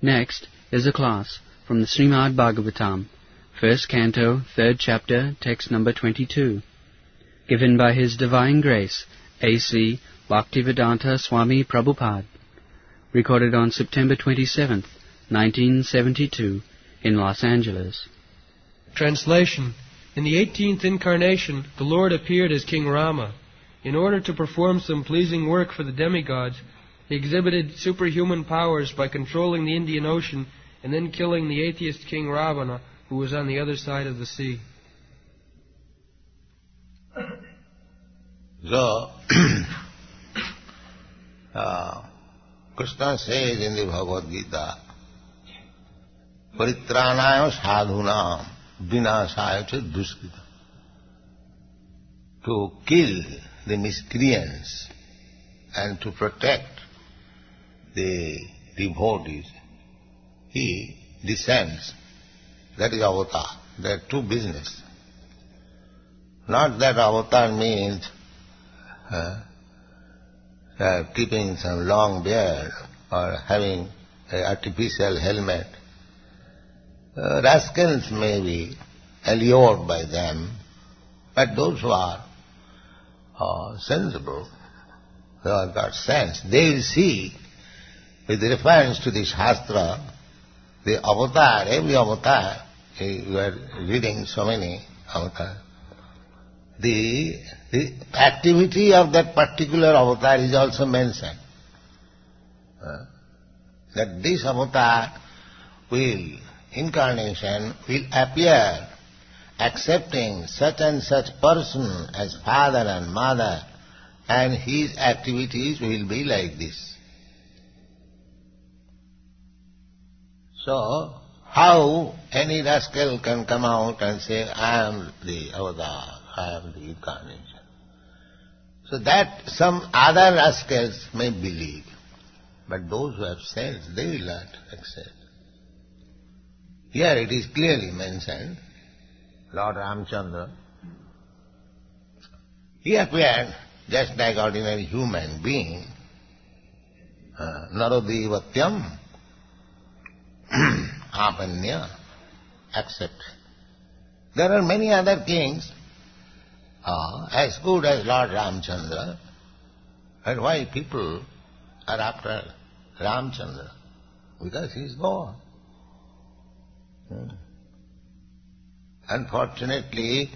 Next is a class from the Śrīmad-Bhāgvatam, First Canto, Third Chapter, Text number 22, given by His Divine Grace, A.C. Bhaktivedanta Swami Prabhupada, recorded on September 27th, 1972, in Los Angeles. Translation. In the 18th incarnation, the Lord appeared as King Rama. In order to perform some pleasing work for the demigods, He exhibited superhuman powers by controlling the Indian Ocean and then killing the atheist King Ravana, who was on the other side of the sea. So, Krishna says in the Bhagavad Gita, Paritranaya sadhunam vinasaya cha duskrita. To kill the miscreants and to protect the devotees, He descends. That is avatar. There are two business. Not that avatar means keeping some long beard or having an artificial helmet. Rascals may be allured by them, but those who are sensible, who have got sense, they will see, with reference to the Shastra, the avatar, every avatar, you are reading so many avatars, the activity of that particular avatar is also mentioned. That this avatar will, incarnation, will appear accepting such and such person as father and mother, and his activities will be like this. So, how any rascal can come out and say, I am the avatar, I am the incarnation? So that some other rascals may believe, but those who have sense, they will not accept. Here it is clearly mentioned, Lord Ramchandra, he appeared just like ordinary human being, Narodivatyam, Apanya, accept. There are many other kings as good as Lord Ramchandra, and why people are after Ramchandra? Because he is God. Unfortunately,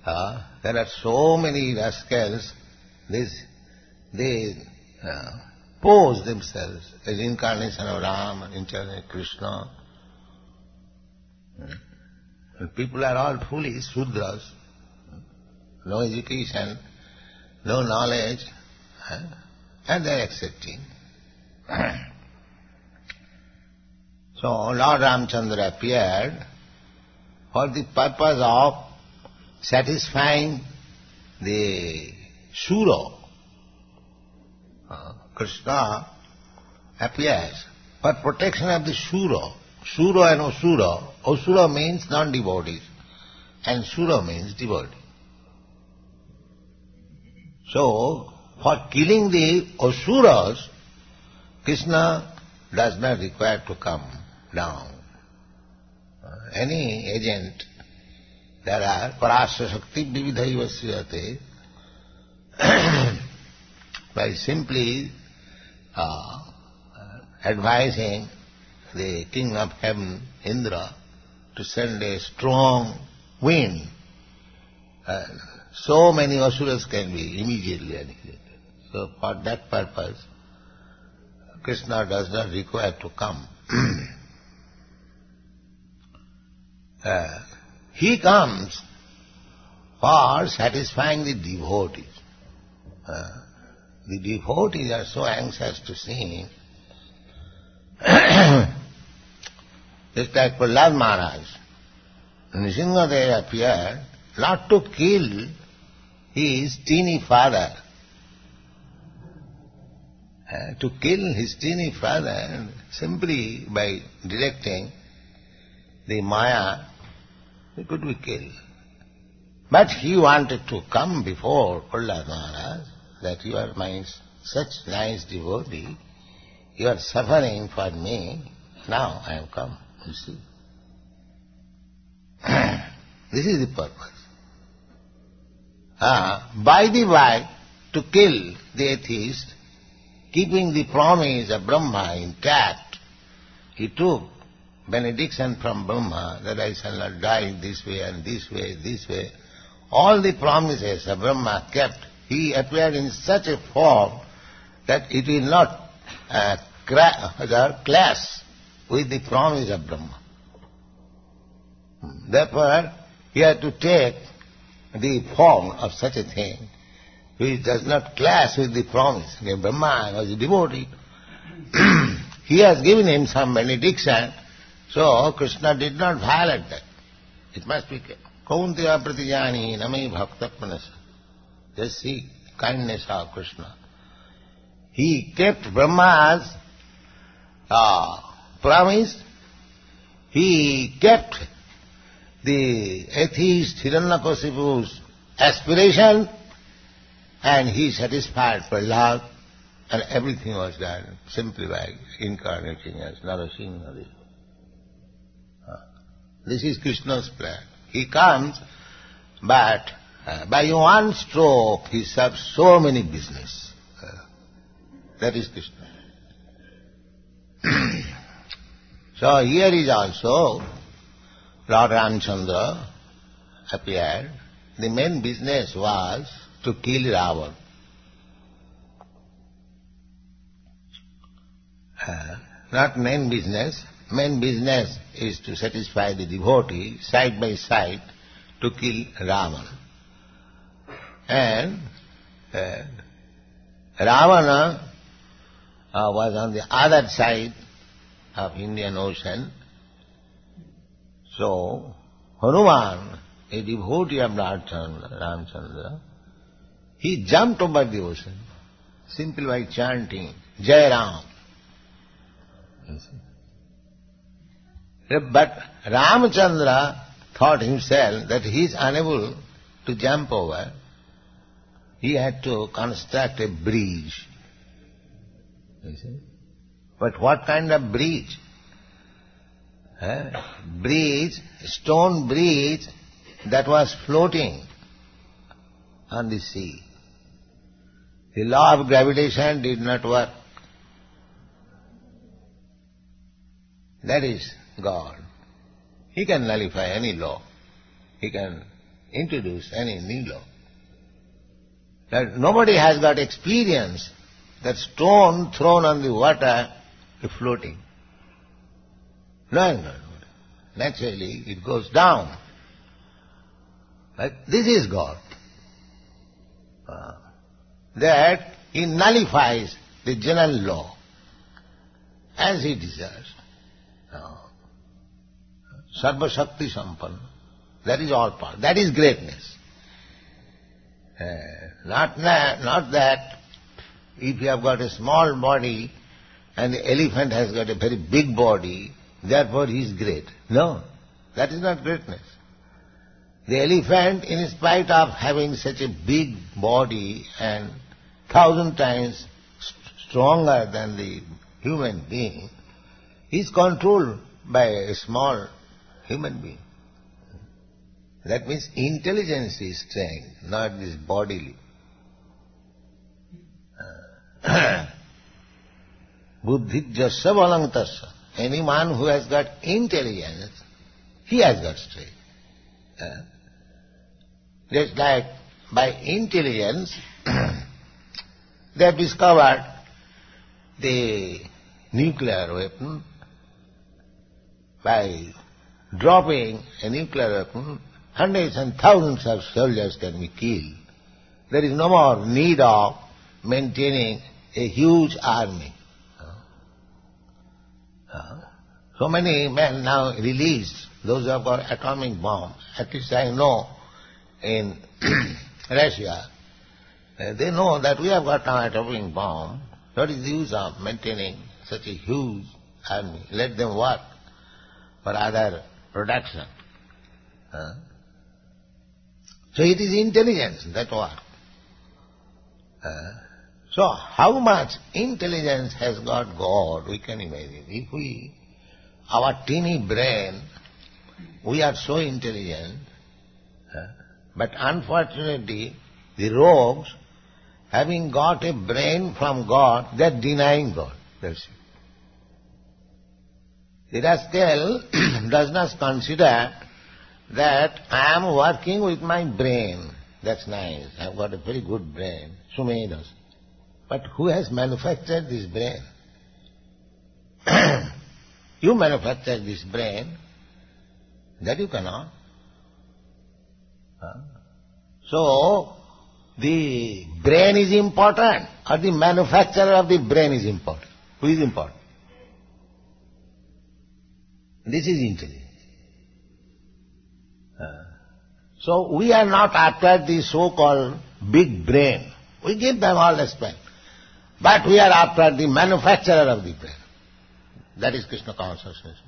there are so many rascals, they pose themselves as incarnation of Ram, incarnation of Krishna. And people are all foolish, Sudras, no education, no knowledge, and they are accepting. So Lord Ramchandra appeared for the purpose of satisfying the Sura. Krishna appears for protection of the Sura. Sura and Asura. Asura means non-devotees and Sura means devotee. So, for killing the Asuras, Krishna does not require to come down. Any agent, there are parasya shakti vividhaiva sriyate, by simply advising the king of heaven, Indra, to send a strong wind, so many asuras can be immediately annihilated. So for that purpose, Krishna does not require to come. He comes for satisfying the devotees. The devotees are so anxious to see him. Just like Prahlad Maharaj, Nrsimhadev appeared not to kill his teeny father. To kill his teeny father simply by directing the Maya, he could be killed. But he wanted to come before Prahlad Maharaj, that you are my such nice devotee, you are suffering for me, Now I have come, you see. This is the purpose. By the way, to kill the atheist, keeping the promise of Brahma intact, he took benediction from Brahma that I shall not die this way and this way, this way. All the promises of Brahma kept. He appeared in such a form that it will not clash with the promise of Brahma. Therefore, he had to take the form of such a thing which does not clash with the promise. Brahma was a devotee. He has given him some benediction, so Krishna did not violate that. It must be Kaunteya pratijani name bhakta pranasa. Just see kindness of Krishna. He kept Brahma's promise. He kept the atheist Hiranyakashipu's aspiration, and he satisfied Prahlad, and everything was done simply by incarnating as Narasimha. This is Krishna's plan. He comes, but by one stroke he serves so many business. That is Krishna. So here is also Lord Ramchandra appeared. The main business was to kill Ravana. Not main business. Main business is to satisfy the devotee side by side to kill Ravana. And Ravana was on the other side of Indian Ocean. So Hanuman, a devotee of Ramchandra, he jumped over the ocean simply by chanting Jai Ram. But Ramchandra thought himself that he is unable to jump over. He had to construct a bridge. You see? But what kind of bridge? Bridge, stone bridge that was floating on the sea. The law of gravitation did not work. That is God. He can nullify any law. He can introduce any new law. That nobody has got experience that stone thrown on the water is floating. No. Naturally, it goes down. But this is God. That He nullifies the general law as He deserves. Sarva Shakti Sampanna. That is all power. That is greatness. Not that if you have got a small body and the elephant has got a very big body, therefore he is great. No, that is not greatness. The elephant, in spite of having such a big body and 1,000 times stronger than the human being, is controlled by a small human being. That means intelligence is strength, not this bodily. Buddhi jasya balang tasya. Any man who has got intelligence, he has got strength. Just like by intelligence, they have discovered the nuclear weapon. By dropping a nuclear weapon, hundreds and thousands of soldiers can be killed. There is no more need of maintaining a huge army. So many men now released, those who have got atomic bombs, at least I know in Russia, they know that we have got an atomic bomb. What is the use of maintaining such a huge army? Let them work for other production. So it is intelligence that works. So how much intelligence has got God, we can imagine. If we our teeny brain, we are so intelligent, but unfortunately the rogues, having got a brain from God, they are denying God. That's it. The rascal does not consider that I am working with my brain. That's nice. I have got a very good brain. Sumedas. But who has manufactured this brain? You manufactured this brain. That you cannot. So, the brain is important or the manufacturer of the brain is important? Who is important? This is intelligence. So we are not after the so-called big brain. We give them all respect. But we are after the manufacturer of the brain. That is Krishna consciousness.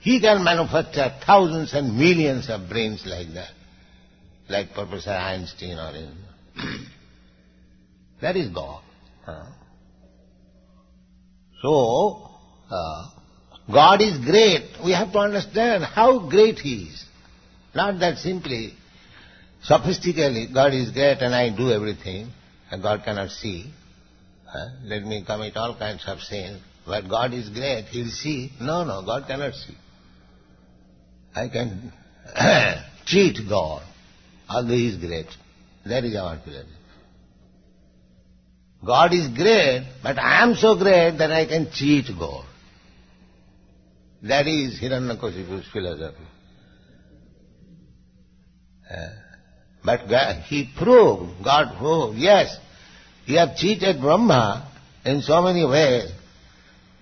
He can manufacture thousands and millions of brains like that, like Professor Einstein or in. That is God. So, God is great. We have to understand how great He is. Not that simply, sophisticatedly, God is great and I do everything, and God cannot see. Let me commit all kinds of sins. But God is great, He'll see. No, God cannot see. I can cheat God, although He is great. That is our philosophy. God is great, but I am so great that I can cheat God. That is Hiranyakashipu's philosophy. But God proved, yes, you have cheated Brahma in so many ways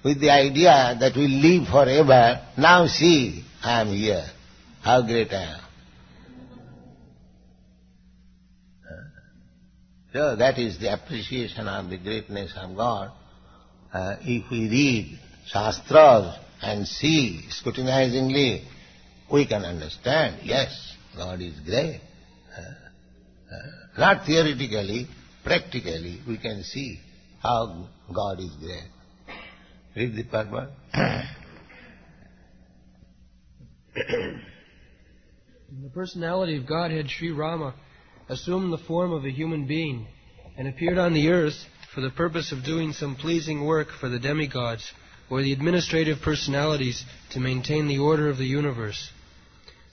with the idea that we live forever. Now see, I am here. How great I am. So that is the appreciation of the greatness of God. If we read Shastras and see scrutinizingly, we can understand, yes, God is great. Not theoretically, practically, we can see how God is great. Read the purport. The personality of Godhead Sri Rama assumed the form of a human being and appeared on the earth for the purpose of doing some pleasing work for the demigods or the administrative personalities to maintain the order of the universe.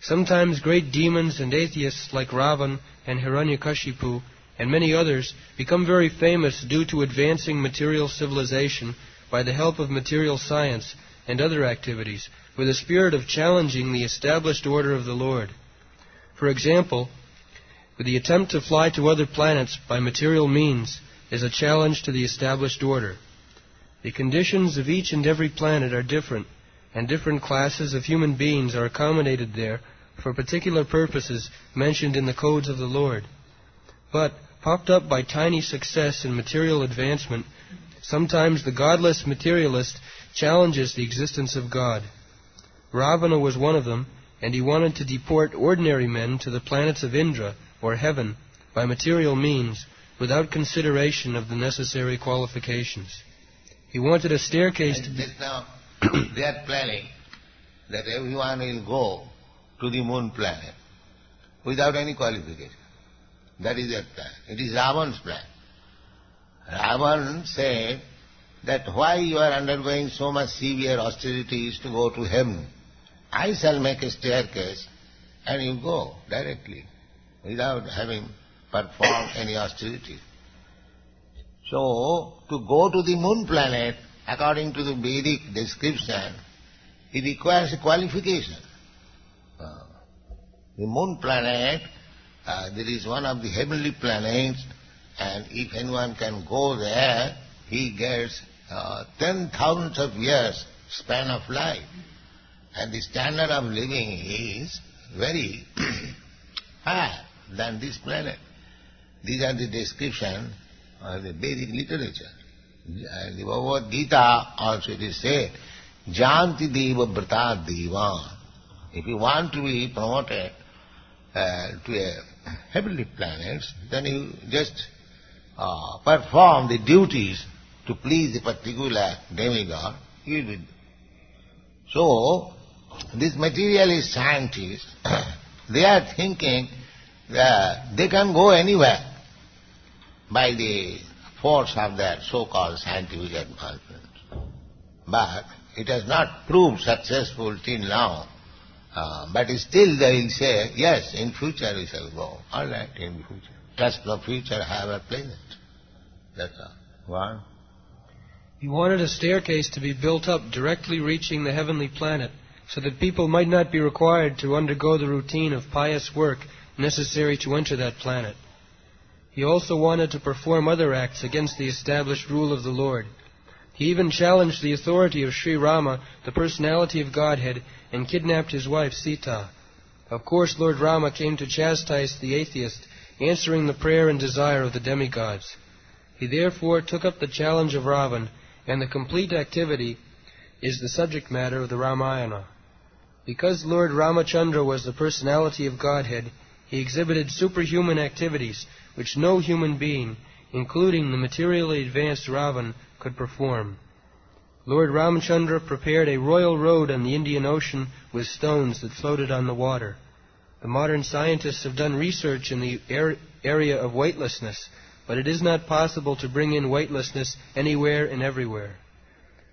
Sometimes great demons and atheists like Ravan and Hiranyakashipu and many others become very famous due to advancing material civilization by the help of material science and other activities with a spirit of challenging the established order of the Lord. For example, with the attempt to fly to other planets by material means is a challenge to the established order. The conditions of each and every planet are different, and different classes of human beings are accommodated there for particular purposes mentioned in the codes of the Lord. But, puffed up by tiny success in material advancement, sometimes the godless materialist challenges the existence of God. Ravana was one of them, and he wanted to deport ordinary men to the planets of Indra, or heaven, by material means, without consideration of the necessary qualifications. He wanted a staircase to be... Now, they are planning that everyone will go to the moon planet without any qualification. That is their plan. It is Ravan's plan. Ravan said that why you are undergoing so much severe austerities to go to heaven? I shall make a staircase and you go directly without having performed any austerity. So, to go to the moon planet, according to the Vedic description, it requires a qualification. The moon planet, there is one of the heavenly planets, and if anyone can go there, he gets 10,000 of years span of life. And the standard of living is very higher than this planet. These are the description of the Vedic literature. And the Bhagavad Gita also it is said, Janti deva vrata deva. If you want to be promoted to a heavenly planets, then you just perform the duties to please a particular demigod, he will do. So, these materialist scientists, they are thinking that they can go anywhere by the force of their so-called scientific advancements. But it has not proved successful till now. But still they will say, yes, in future we shall go. All right, in future. Trust the future, have a planet. That's all. One. He wanted a staircase to be built up directly reaching the heavenly planet, so that people might not be required to undergo the routine of pious work necessary to enter that planet. He also wanted to perform other acts against the established rule of the Lord. He even challenged the authority of Sri Rama, the personality of Godhead, and kidnapped his wife Sita. Of course, Lord Rama came to chastise the atheist, answering the prayer and desire of the demigods. He therefore took up the challenge of Ravan, and the complete activity is the subject matter of the Ramayana. Because Lord Ramachandra was the personality of Godhead, he exhibited superhuman activities which no human being, including the materially advanced Ravan, could perform. Lord Ramachandra prepared a royal road on the Indian Ocean with stones that floated on the water. The modern scientists have done research in the area of weightlessness, but it is not possible to bring in weightlessness anywhere and everywhere.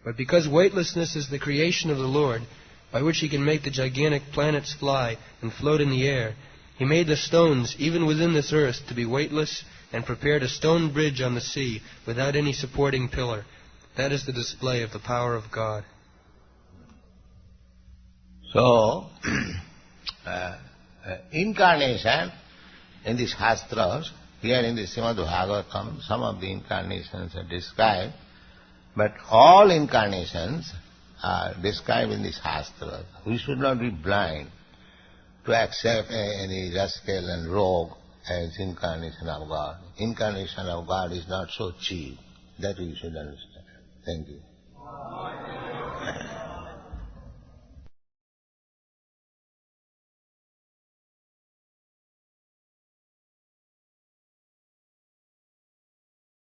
But because weightlessness is the creation of the Lord, by which he can make the gigantic planets fly and float in the air, he made the stones, even within this earth, to be weightless, and prepared a stone bridge on the sea without any supporting pillar. That is the display of the power of God. So, incarnation in the Shastras, here in the Śrīmad-Bhāgvatam, some of the incarnations are described, but all incarnations are described in the Shastras. We should not be blind to accept any rascal and rogue as incarnation of God. Incarnation of God is not so cheap. That we should understand. Thank you.